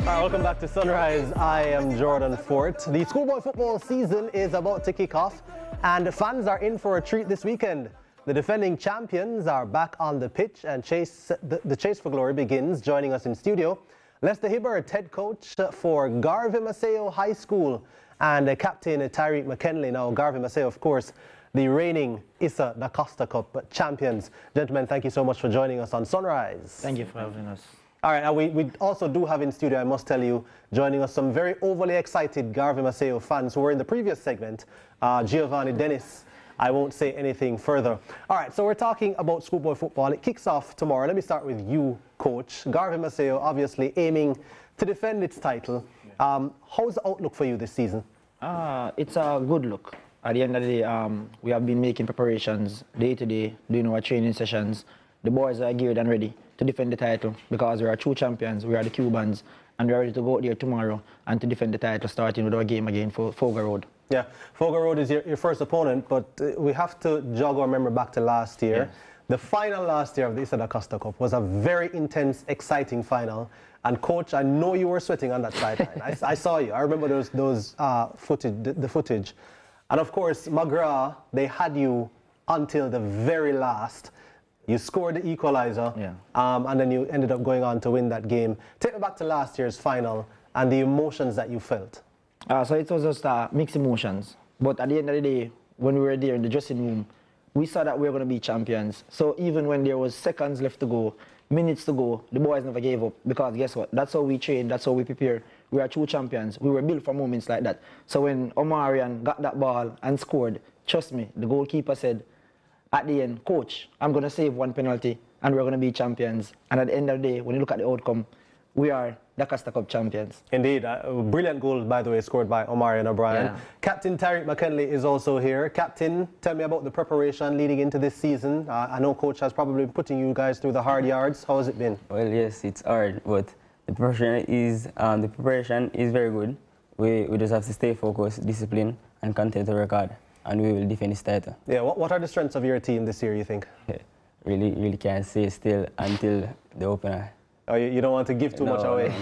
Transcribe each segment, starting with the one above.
Welcome back to Sunrise. I am Jordan Fort. The schoolboy football season is about to kick off, and fans are in for a treat this weekend. The defending champions are back on the pitch, and the chase for glory begins. Joining us in studio, Lester Hibbert, head coach for Garvey Maceo High School, and Captain Tariq McKinley. Now, Garvey Maceo, of course, the reigning Issa Da Costa Cup champions. Gentlemen, thank you so much for joining us on Sunrise. Thank you for having us. All right, we also do have in studio, I must tell you, joining us some very overly excited Garvey Maceo fans who were in the previous segment. Giovanni, Dennis, I won't say anything further. All right, so we're talking about schoolboy football. It kicks off tomorrow. Let me start with you, Coach. Garvey Maceo obviously aiming to defend its title. How's the outlook for you this season? It's a good look. At the end of the day, we have been making preparations day to day, doing our training sessions. The boys are geared and ready to defend the title because we are true champions, we are the Cubans, and we are ready to go out there tomorrow and to defend the title, starting with our game again for Fogar Road. Yeah, Fogar Road is your first opponent, but we have to jog our memory back to last year. Yes. The final last year of the Issa Da Costa Cup was a very intense, exciting final. And Coach, I know you were sweating on that sideline. I saw you. I remember those footage. And of course, McGrath, they had you until the very last. You scored the equalizer, yeah. And then you ended up going on to win that game. Take me back to last year's final and the emotions that you felt. So it was just mixed emotions. But at the end of the day, when we were there in the dressing room, we saw that we were going to be champions. So even when there was seconds left to go, minutes to go, the boys never gave up. Because guess what? That's how we train, that's how we prepare. We are true champions. We were built for moments like that. So when Omarion got that ball and scored, trust me, the goalkeeper said, at the end, Coach, I'm going to save one penalty and we're going to be champions. And at the end of the day, when you look at the outcome, we are the Costa Cup champions. Indeed. A brilliant goal, by the way, scored by Omarion O'Brien. Yeah. Captain Tariq McKinley is also here. Captain, tell me about the preparation leading into this season. I know Coach has probably been putting you guys through the hard yards. How has it been? Well, yes, it's hard, but the preparation is very good. We just have to stay focused, disciplined, and continue to work hard, and we will defend this title. Yeah, what are the strengths of your team this year, you think? Yeah, really can't say still until the opener. Oh, you don't want to give too much away?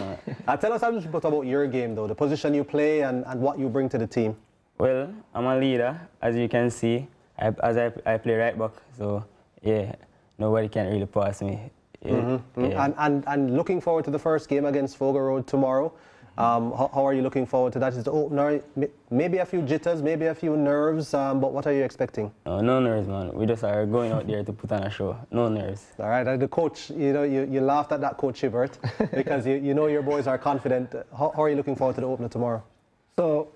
No. Tell us a little bit about your game, though, the position you play and what you bring to the team. Well, I'm a leader, as you can see. I play right back, so yeah, nobody can really pass me. Yeah, yeah. And looking forward to the first game against Fogar Road tomorrow. How are you looking forward to that? Is the opener, maybe a few jitters, maybe a few nerves, but what are you expecting? No nerves, man. We just are going out there to put on a show. No nerves. All right, the coach, you laughed at that, Coach Hibbert, because you know your boys are confident. How are you looking forward to the opener tomorrow? So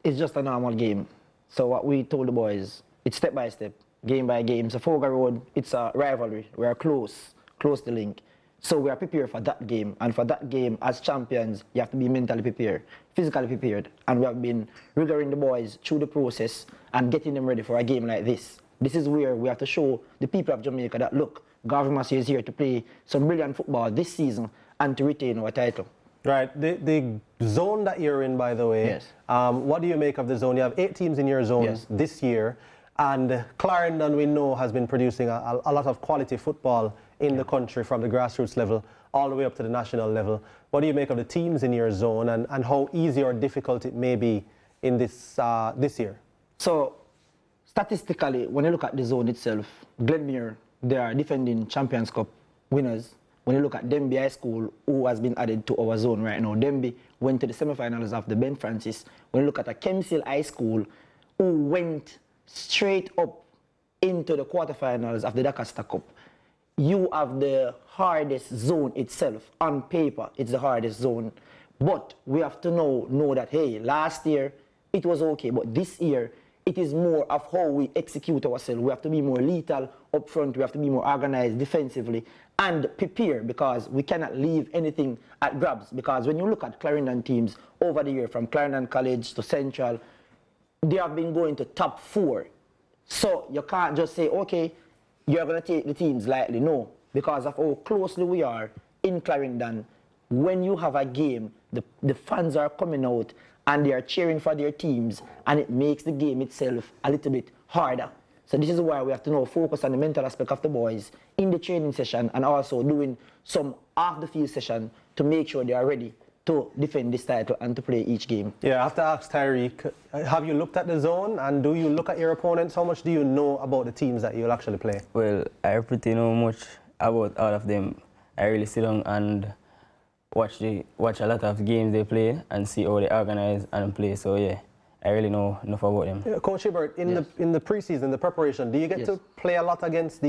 it's just a normal game. So what we told the boys, it's step by step, game by game. So Fogar Road, it's a rivalry. We are close to link. So we are prepared for that game, and for that game, as champions, you have to be mentally prepared, physically prepared, and we have been rigoring the boys through the process and getting them ready for a game like this. This is where we have to show the people of Jamaica that, look, Garvey Maceo is here to play some brilliant football this season and to retain our title. Right, the zone that you're in, by the way, yes. What do you make of the zone? You have 8 teams in your zone yes. this year, and Clarendon, we know, has been producing a lot of quality football in the country from the grassroots level all the way up to the national level. What do you make of the teams in your zone and how easy or difficult it may be in this year? So, statistically, when you look at the zone itself, Glenmuir, they are defending Champions Cup winners. When you look at Denby High School, who has been added to our zone right now, Denby went to the semi-finals of the Ben Francis. When you look at a Kemsil High School, who went straight up into the quarterfinals of the Da Costa Cup. You have the hardest zone itself. On paper, it's the hardest zone. But we have to know that, hey, last year, it was okay. But this year, it is more of how we execute ourselves. We have to be more lethal up front. We have to be more organized defensively and prepare, because we cannot leave anything at grabs. Because when you look at Clarendon teams over the year, from Clarendon College to Central, they have been going to top 4. So you can't just say, okay, you're going to take the teams lightly. No, because of how closely we are in Clarendon. When you have a game, the fans are coming out and they are cheering for their teams, and it makes the game itself a little bit harder. So this is why we have to now focus on the mental aspect of the boys in the training session, and also doing some off-the-field session to make sure they are ready to defend this title and to play each game. Yeah, I have to ask Tyreek, have you looked at the zone and do you look at your opponents? How much do you know about the teams that you'll actually play? Well, I pretty know much about all of them. I really sit down and watch a lot of games they play and see how they organize and play. So yeah, I really know enough about them. Yeah, Coach Hibbert, in the preseason, the preparation, do you get to play a lot against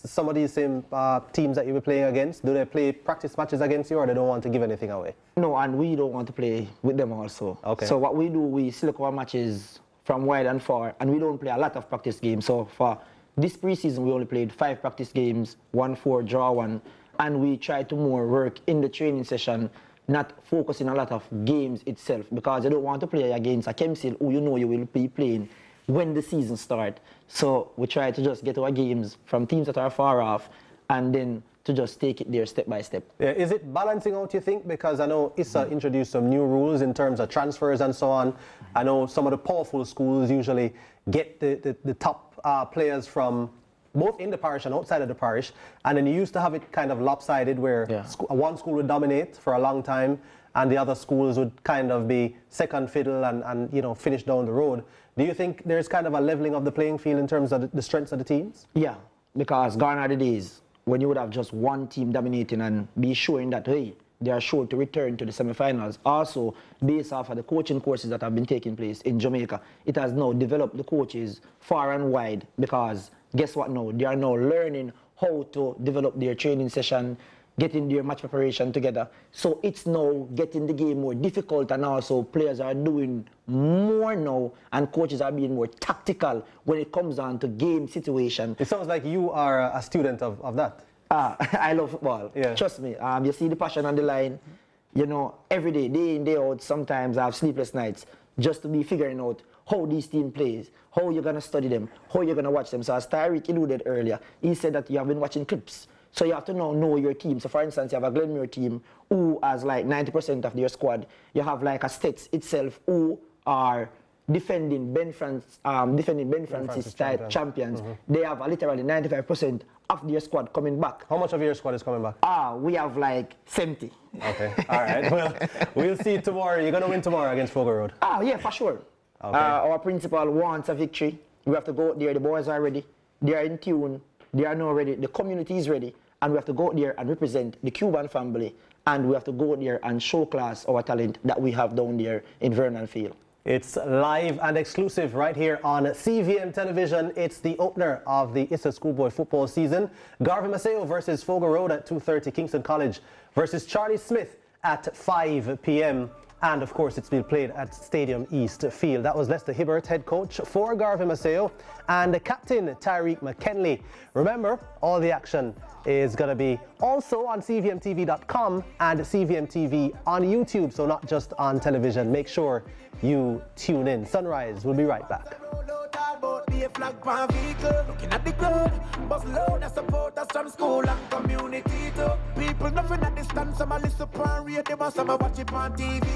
some of these same teams that you were playing against? Do they play practice matches against you, or they don't want to give anything away? No, and we don't want to play with them also. Okay. So what we do, we select our matches from wide and far, and we don't play a lot of practice games. So for this preseason, we only played 5 practice games, 1-4, draw 1, and we try to more work in the training session, not focusing a lot of games itself, because you don't want to play against a Kemsil who you know you will be playing when the season starts. So we try to just get our games from teams that are far off and then to just take it there step by step. Yeah, is it balancing out, you think? Because I know Issa introduced some new rules in terms of transfers and so on. I know some of the powerful schools usually get the top players from both in the parish and outside of the parish, and then you used to have it kind of lopsided where one school would dominate for a long time and the other schools would kind of be second fiddle and you know, finish down the road. Do you think there's kind of a leveling of the playing field in terms of the strengths of the teams? Yeah, because gone are the days when you would have just one team dominating and be showing that, hey, they are sure to return to the semi-finals. Also, based off of the coaching courses that have been taking place in Jamaica, it has now developed the coaches far and wide, because guess what now? They are now learning how to develop their training session, getting their match preparation together. So it's now getting the game more difficult, and also players are doing more now and coaches are being more tactical when it comes down to game situation. It sounds like you are a student of that. I love football. Yeah. Trust me. You see the passion on the line. You know, every day, day in, day out, sometimes I have sleepless nights just to be figuring out how this team plays, how you're going to study them, how you're going to watch them. So as Tyreek alluded earlier, he said that you have been watching clips. So you have to now know your team. So for instance, you have a Glenmuir team who has like 90% of their squad. You have like a States itself who are defending Ben Francis champions. They have literally 95% of their squad coming back. How much of your squad is coming back? We have like 70. Okay, all right. Well, we'll see tomorrow. You're going to win tomorrow against Fogo Road. Yeah, for sure. Okay. Our principal wants a victory. We have to go out there. The boys are ready. They are in tune. They are now ready. The community is ready. And we have to go out there and represent the Cuban family. And we have to go out there and show class our talent that we have down there in Vernon Field. It's live and exclusive right here on CVM Television. It's the opener of the Issa Schoolboy football season. Garvey Maceo versus Fogo Road at 2:30. Kingston College versus Charlie Smith at 5 p.m. And of course, it's been played at Stadium East Field. That was Lester Hibbert, head coach for Garvey Maceo, and Captain Tyreek McKinley. Remember, all the action is going to be also on CVMTV.com and CVMTV on YouTube, so not just on television. Make sure you tune in. Sunrise, we'll be right back. Looking at the club, bus load of supporters from school and community too. People nothing at distance, some a listen on radio, some a watch it on TV.